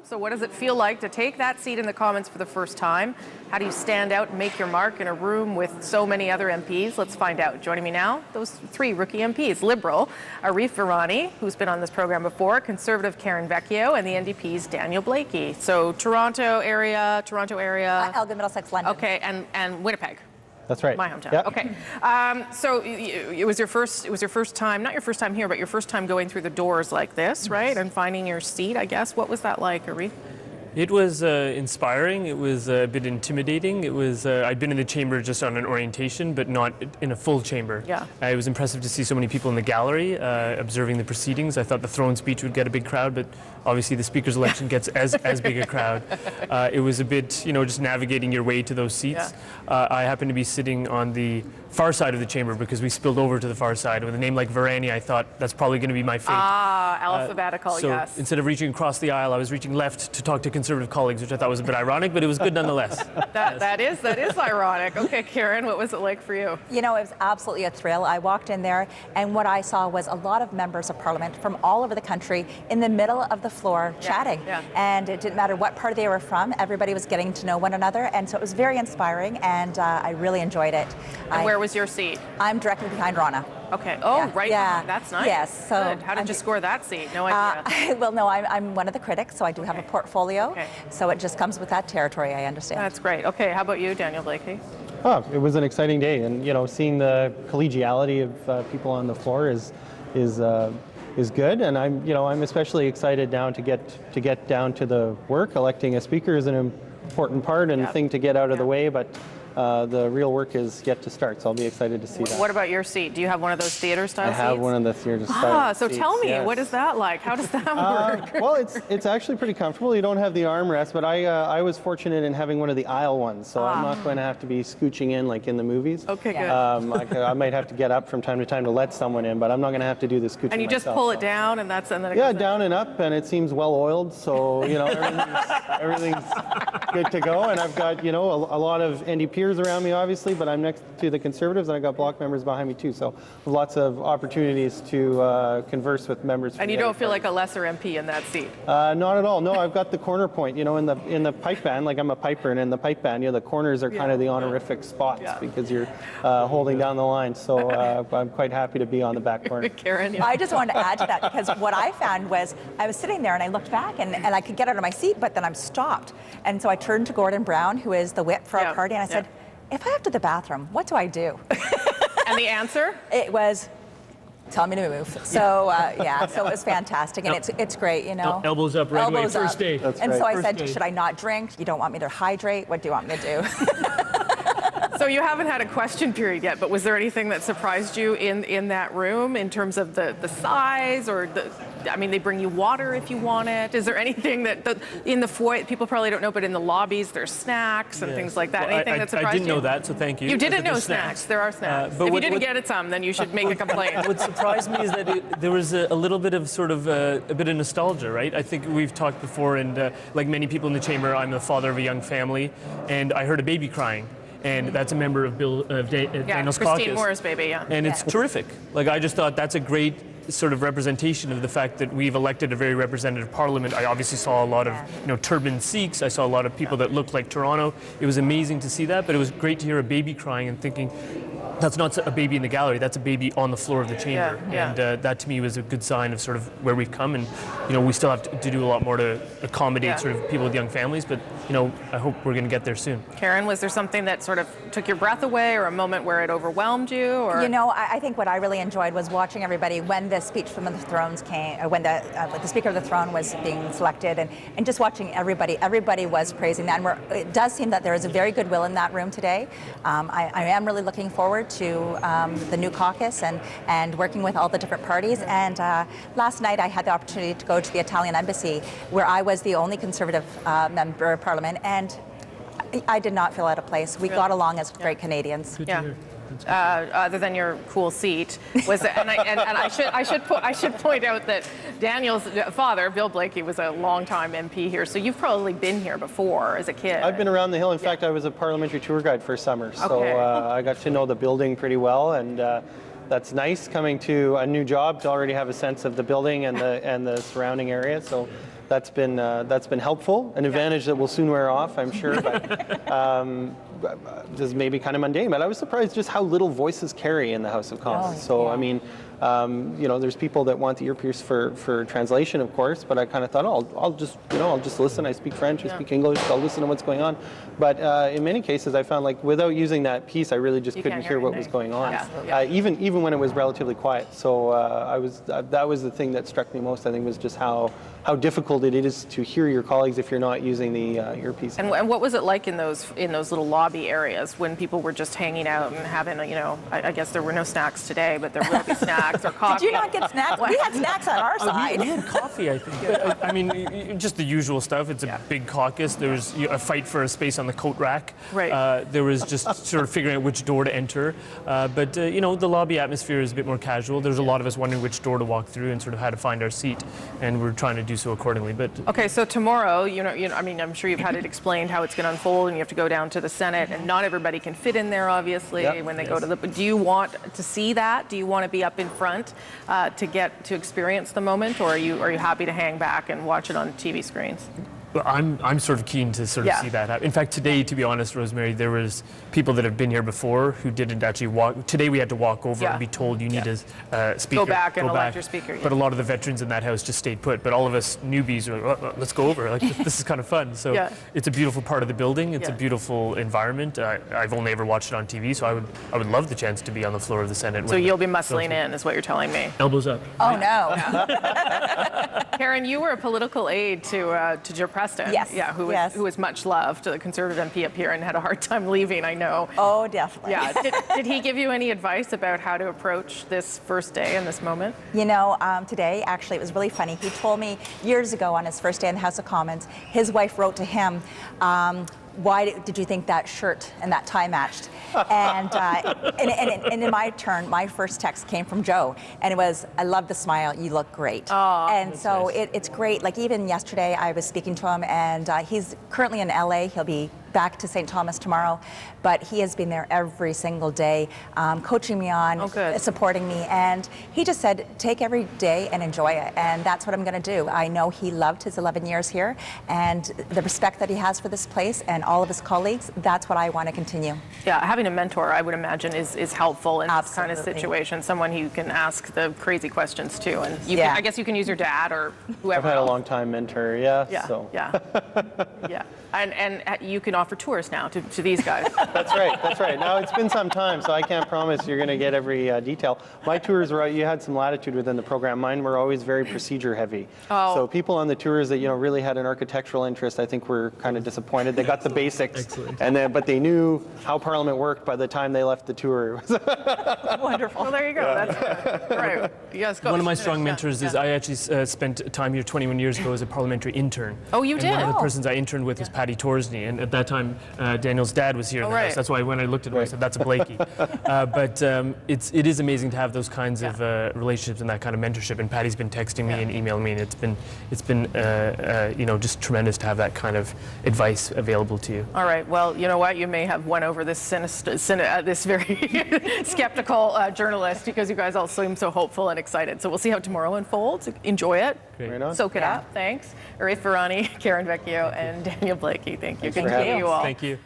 So what does it feel like to take that seat in the Commons for the first time? How do you stand out and make your mark in a room with so many other MPs? Let's find out. Joining me now, those three rookie MPs. Liberal, Arif Virani, who's been on this program before, Conservative Karen Vecchio, and the NDP's Daniel Blakey. So Toronto area. Elgin-Middlesex-London. Okay, and Winnipeg. That's right. My hometown. Yep. Okay. So it was your first time, not your first time here, but your first time going through the doors like this, right? And finding your seat, I guess. What was that like, Arif? It was inspiring. It was a bit intimidating. It was. I'd been in the chamber just on an orientation, but not in a full chamber. Yeah. It was impressive to see so many people in the gallery observing the proceedings. I thought the throne speech would get a big crowd, but obviously the speaker's election gets as big a crowd. It was a bit, just navigating your way to those seats. Yeah. I happened to be sitting on the far side of the chamber because we spilled over to the far side. With a name like Virani, I thought that's probably going to be my fate. Alphabetical, yes. So instead of reaching across the aisle, I was reaching left to talk to Conservative colleagues, which I thought was a bit ironic, but it was good nonetheless. That is ironic. Okay, Karen, what was it like for you? It was absolutely a thrill. I walked in there, and what I saw was a lot of members of Parliament from all over the country in the middle of the floor chatting. Yeah. And it didn't matter what part they were from. Everybody was getting to know one another, and so it was very inspiring, and I really enjoyed it. And where was your seat? I'm directly behind Rana. Okay. Oh, yeah. Right. Yeah. That's nice. Yes. So good. How did you score that seat? No idea. Well, no, I'm one of the critics, so I do have a portfolio. Okay. So it just comes with that territory, I understand. That's great. Okay. How about you, Daniel Blakey? Oh, it was an exciting day, and seeing the collegiality of people on the floor is good, and I'm especially excited now to get down to the work. Electing a speaker is an important part and thing to get out of the way, but the real work is yet to start, so I'll be excited to see that. What about your seat? Do you have one of those theater style seats? I have one of the theater style so seats, tell me, yes. what is that like? How does that work? Well, it's actually pretty comfortable. You don't have the armrest, but I was fortunate in having one of the aisle ones, so I'm not going to have to be scooching in like in the movies. Okay, good. I might have to get up from time to time to let someone in, but I'm not going to have to do the scooching And you just myself, pull it down, and then it yeah, goes down and up, and it seems well oiled, so everything's good to go. And I've got a lot of NDPers around me, obviously, but I'm next to the Conservatives, and I've got bloc members behind me too, so lots of opportunities to converse with members. And you don't feel like a lesser MP in that seat? Not at all. No, I've got the corner point. In the pipe band, like I'm a piper, and in the pipe band, the corners are kind of the honorific spots because you're holding down the line. So I'm quite happy to be on the back corner. Karen, I just wanted to add to that, because what I found was I was sitting there and I looked back and I could get out of my seat, but then I'm stopped. And so I turned to Gordon Brown, who is the whip for our party, and I said, if I have to the bathroom, what do I do? And the answer? It was, tell me to move. So so it was fantastic, and it's great, Elbows up right away, first day. And so I said, should I not drink? You don't want me to hydrate? What do you want me to do? So you haven't had a question period yet, but was there anything that surprised you in that room in terms of the size or they bring you water if you want it. Is there anything that in the foyer, people probably don't know, but in the lobbies there's snacks and things like that? Well, anything that surprised you? I didn't know that, so thank you. You didn't know snacks. There are snacks. If you didn't get it some, then you should make a complaint. What surprised me is that there was a little bit of a bit of nostalgia, right? I think we've talked before, and like many people in the chamber, I'm the father of a young family, and I heard a baby crying. And that's a member of Daniel's caucus. Christine Moore's baby, And it's terrific. I just thought that's a great sort of representation of the fact that we've elected a very representative parliament. I obviously saw a lot of turbaned Sikhs. I saw a lot of people that looked like Toronto. It was amazing to see that, but it was great to hear a baby crying and thinking, that's not a baby in the gallery, that's a baby on the floor of the chamber. And that to me was a good sign of sort of where we've come, and we still have to do a lot more to accommodate sort of people with young families, but I hope we're going to get there soon. Karen, was there something that sort of took your breath away, or a moment where it overwhelmed you? Or I think what I really enjoyed was watching everybody when the speech from the thrones came, when the Speaker of the Throne was being selected, and just watching everybody. Everybody was praising that, and it does seem that there is a very goodwill in that room today. I am really looking forward to the new caucus and working with all the different parties. And last night I had the opportunity to go to the Italian embassy, where I was the only Conservative member of Parliament, and I did not feel out of place. We got along as great Canadians. Good to hear. Other than your cool seat, I should point out that Daniel's father, Bill Blakey, was a longtime MP here, so you've probably been here before as a kid. I've been around the hill. In fact, I was a parliamentary tour guide for a summer, so I got to know the building pretty well, and that's nice coming to a new job to already have a sense of the building and the surrounding area. So that's been helpful, an advantage that will soon wear off, I'm sure. But this is maybe kind of mundane, but I was surprised just how little voices carry in the House of Commons. I mean, there's people that want the earpiece for translation, of course, but I kind of thought, I'll just listen. I speak French, I speak English, I'll listen to what's going on. But in many cases, I found like without using that piece, I really just couldn't hear what was going on, even when it was relatively quiet. So that was the thing that struck me most. I think was just how difficult it is to hear your colleagues if you're not using the earpiece. And what was it like in those little lobby areas when people were just hanging out and having, I guess there were no snacks today, but there will be snacks or coffee. Did you not get snacks? We had snacks on our side. We had coffee, I think. But, I mean, just the usual stuff. It's a big caucus. There was a fight for a space on the coat rack. Right. There was just sort of figuring out which door to enter. But the lobby atmosphere is a bit more casual. There's a lot of us wondering which door to walk through and sort of how to find our seat, and we're trying to do so accordingly. But okay, so tomorrow, I mean, I'm sure you've had it explained how it's going to unfold, and you have to go down to the Senate, and not everybody can fit in there, obviously, when they go to the. Do you want to see that? Do you want to be up in front to get to experience the moment, or are you happy to hang back and watch it on TV screens? Well, I'm sort of keen to sort of see that happen. In fact, today, to be honest, Rosemary, there was people that have been here before who didn't actually walk. Today we had to walk over and be told you need a speaker. Go back and elect your speaker. But a lot of the veterans in that house just stayed put. But all of us newbies were like, let's go over. Like, this is kind of fun. So it's a beautiful part of the building. It's a beautiful environment. I've only ever watched it on TV, so I would love the chance to be on the floor of the Senate. So you'll be muscling in, is what you're telling me. Elbows up. Oh, no. Karen, you were a political aide to Joe Preston. Yes. Yeah, who was much loved, the Conservative MP up here, and had a hard time leaving, I know. Oh, definitely. Yeah. Did he give you any advice about how to approach this first day and this moment? Today, actually, it was really funny. He told me years ago on his first day in the House of Commons, his wife wrote to him, why did you think that shirt and that tie matched? And in my turn, my first text came from Joe, and it was, I love the smile, you look great. Oh, and so nice. it's great. Like even yesterday, I was speaking to him, and he's currently in LA. He'll be back to St. Thomas tomorrow, but he has been there every single day, coaching me on, supporting me, and he just said, take every day and enjoy it, and that's what I'm going to do. I know he loved his 11 years here, and the respect that he has for this place and all of his colleagues, that's what I want to continue. Yeah, having a mentor, I would imagine, is helpful in this kind of situation, someone who you can ask the crazy questions to, and I guess you can use your dad or whoever. I've had a long time mentor, so. Yeah. And you can offer tours now to these guys. That's right. Now, it's been some time, so I can't promise you're going to get every detail. My tours you had some latitude within the program. Mine were always very procedure heavy. Oh. So people on the tours that really had an architectural interest, I think were kind of disappointed. They got the basics, but they knew how Parliament worked by the time they left the tour. Wonderful. Well, there you go. That's good. Right. Yes, go. One of my strong mentors is I actually spent time here 21 years ago as a parliamentary intern. Oh, you did? One of the persons I interned with was Patty Torsney, and at that time, Daniel's dad was here in the house. That's why when I looked at him, I said, "That's a Blakey." But it is amazing to have those kinds of relationships and that kind of mentorship. And Patty's been texting me and emailing me, and it's been just tremendous to have that kind of advice available to you. All right. Well, you know what? You may have won over this this very skeptical journalist, because you guys all seem so hopeful and excited. So we'll see how tomorrow unfolds. Enjoy it. Great. Soak it up. Thanks. Arif Virani, Karen Vecchio, and Daniel Blakey. Thank you. Thanks for having us. You all. Thank you.